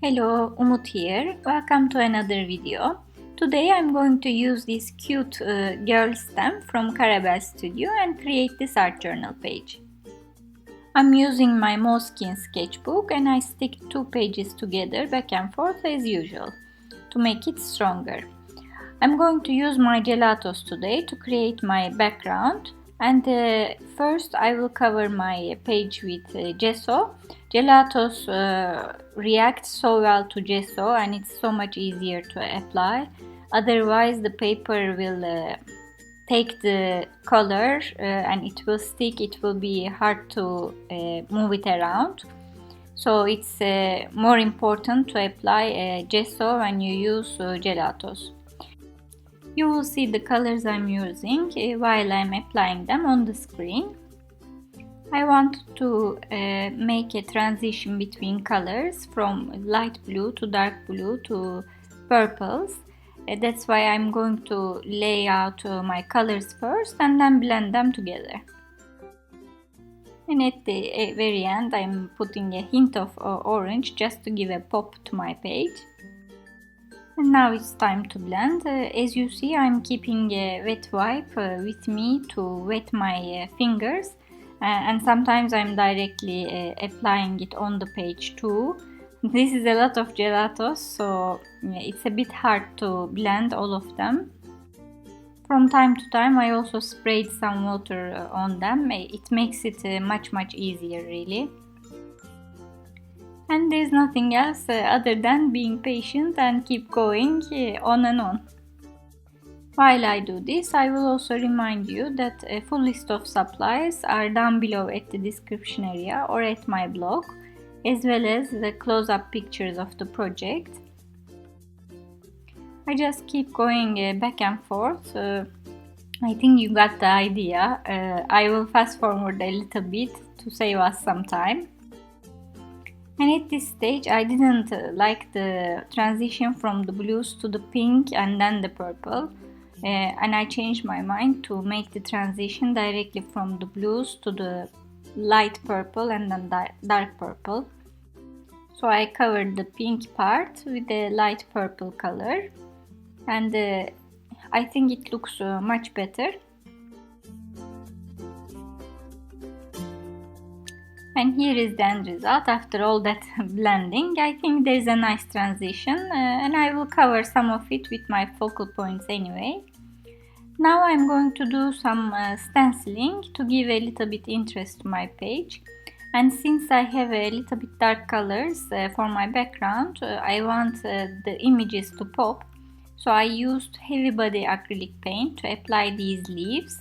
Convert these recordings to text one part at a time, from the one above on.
Hello, Umut here. Welcome to another video. Today I'm going to use this cute girl stamp from Caramel Studio and create this art journal page. I'm using my Moleskine sketchbook and I stick two pages together back and forth as usual to make it stronger. I'm going to use my gelatos today to create my background, and first I will cover my page with gesso. Gelatos react so well to gesso and it's so much easier to apply. Otherwise the paper will take the color and it will stick, it will be hard to move it around. So it's more important to apply gesso when you use gelatos. You will see the colors I'm using while I'm applying them on the screen. I want to make a transition between colors from light blue to dark blue to purples. That's why I'm going to lay out my colors first and then blend them together. And at the very end I'm putting a hint of orange just to give a pop to my page. And now it's time to blend. As you see, I'm keeping a wet wipe with me to wet my fingers, and sometimes I'm directly applying it on the page too. This is a lot of gelatos, so it's a bit hard to blend all of them. From time to time I also sprayed some water on them. It makes it much easier really. And there's nothing else other than being patient and keep going on and on. While I do this, I will also remind you that a full list of supplies are down below at the description area or at my blog, as well as the close-up pictures of the project. I just keep going back and forth. I think you got the idea. I will fast forward a little bit to save us some time. And at this stage I didn't like the transition from the blues to the pink and then the purple, and I changed my mind to make the transition directly from the blues to the light purple and then dark purple. So I covered the pink part with the light purple color, and I think it looks much better. And here is the end result after all that blending. I think there is a nice transition and I will cover some of it with my focal points anyway. Now I'm going to do some stenciling to give a little bit interest to my page. And since I have a little bit dark colors for my background, I want the images to pop. So I used heavy body acrylic paint to apply these leaves.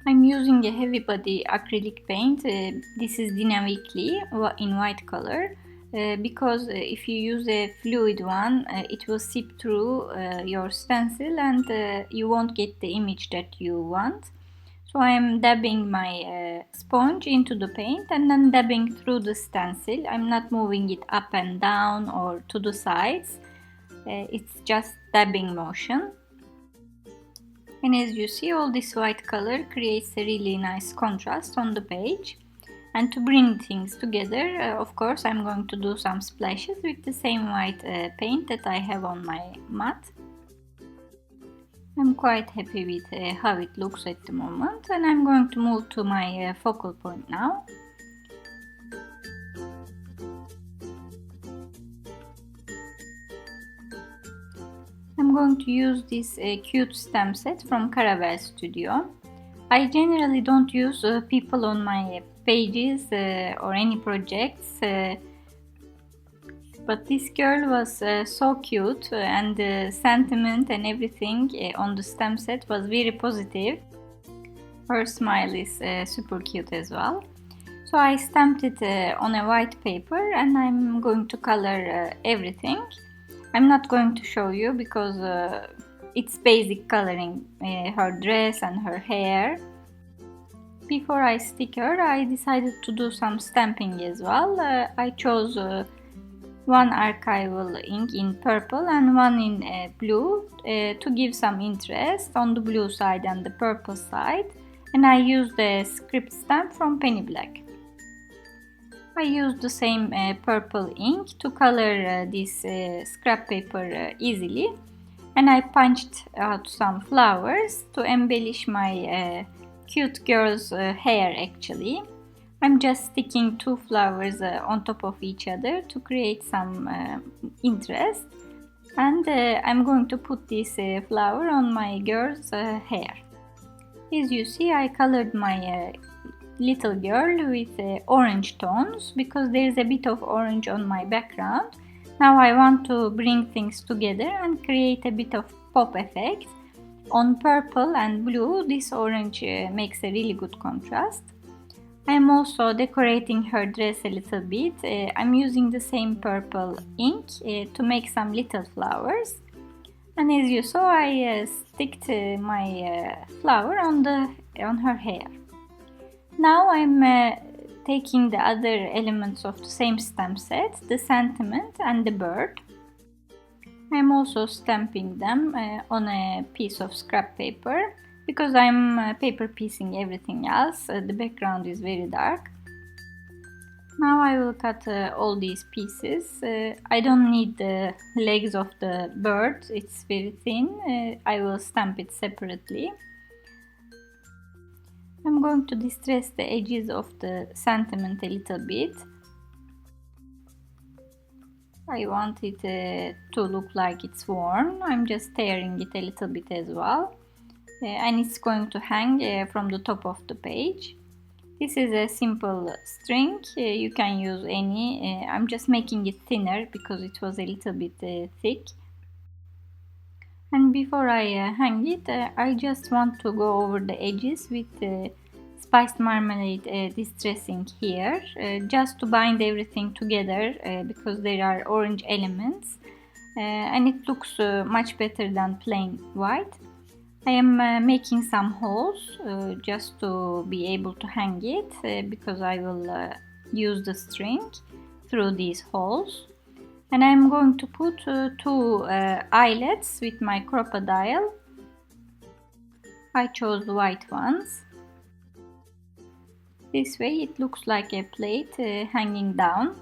I'm using a heavy body acrylic paint. This is dynamically in white color because if you use a fluid one, it will seep through your stencil and you won't get the image that you want. So I am dabbing my sponge into the paint and then dabbing through the stencil. I'm not moving it up and down or to the sides. It's just dabbing motion. And as you see, all this white color creates a really nice contrast on the page. And to bring things together, of course, I'm going to do some splashes with the same white paint that I have on my mat. I'm quite happy with how it looks at the moment, and I'm going to move to my focal point now. I'm going to use this cute stamp set from Caramel Studio. I generally don't use people on my pages or any projects, but this girl was so cute and the sentiment and everything on the stamp set was very positive. Her smile is super cute as well. So I stamped it on a white paper and I'm going to color everything. I'm not going to show you because it's basic coloring, her dress and her hair. Before I stick her, I decided to do some stamping as well. I chose one archival ink in purple and one in blue to give some interest on the blue side and the purple side. And I used the script stamp from Penny Black. I used the same purple ink to color this scrap paper easily, and I punched out some flowers to embellish my cute girl's hair actually. I'm just sticking two flowers on top of each other to create some interest, and I'm going to put this flower on my girl's hair. As you see, I colored my little girl with orange tones because there is a bit of orange on my background. Now I want to bring things together and create a bit of pop effect. On purple and blue, this orange makes a really good contrast. I am also decorating her dress a little bit. I'm using the same purple ink to make some little flowers. And as you saw, I sticked my flower on her hair. Now I'm taking the other elements of the same stamp set, the sentiment and the bird. I'm also stamping them on a piece of scrap paper because I'm paper piecing everything else. The background is very dark. Now I will cut all these pieces. I don't need the legs of the bird, it's very thin. I will stamp it separately. I'm going to distress the edges of the sentiment a little bit. I want it to look like it's worn. I'm just tearing it a little bit as well. And it's going to hang from the top of the page. This is a simple string. You can use any. I'm just making it thinner because it was a little bit thick. And before I hang it, I just want to go over the edges with spiced marmalade distressing here, just to bind everything together because there are orange elements and it looks much better than plain white. I am making some holes just to be able to hang it because I will use the string through these holes. And I'm going to put two eyelets with my crocodile. I chose the white ones. This way it looks like a plate hanging down.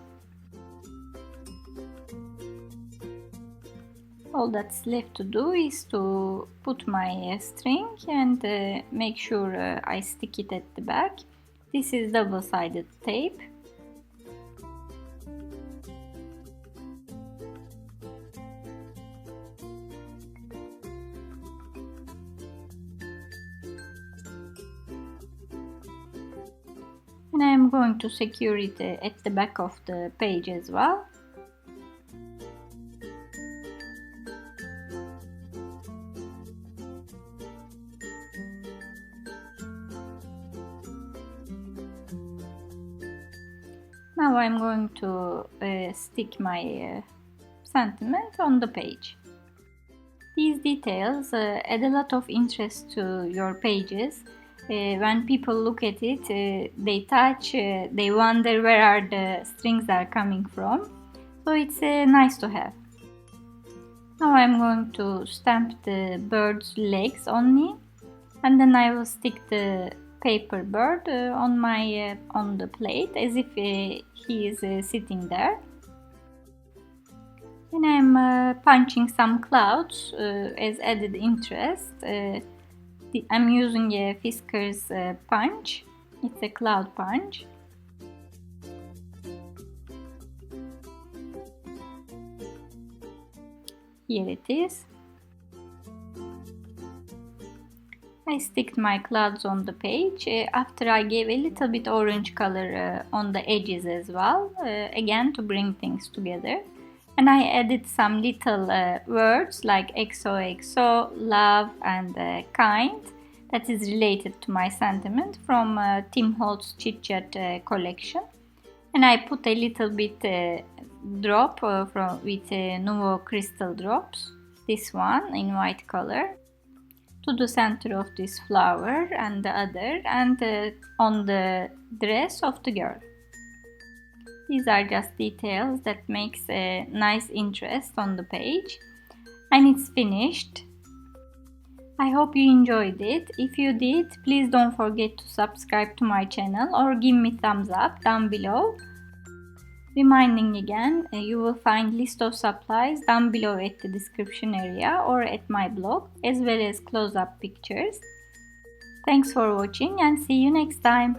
All that's left to do is to put my string and make sure I stick it at the back. This is double-sided tape. And I am going to secure it at the back of the page as well. Now I'm going to stick my sentiment on the page. These details add a lot of interest to your pages. When people look at it, they touch, they wonder where are the strings are coming from. So it's nice to have. Now I'm going to stamp the bird's legs only, and then I will stick the paper bird on the plate as if he is sitting there. And I'm punching some clouds as added interest. I'm using a Fisker's punch. It's a cloud punch. Here it is. I sticked my clouds on the page after I gave a little bit orange color on the edges as well, again to bring things together. And I added some little words like XOXO, love and kind that is related to my sentiment from Tim Holtz Chit Chat collection. And I put a little bit drop with Nouveau Crystal drops, this one in white color, to the center of this flower and the other, and on the dress of the girl. These are just details that makes a nice interest on the page, and it's finished. I hope you enjoyed it. If you did, please don't forget to subscribe to my channel or give me thumbs up down below. Reminding again, you will find list of supplies down below at the description area or at my blog, as well as close-up pictures. Thanks for watching and see you next time.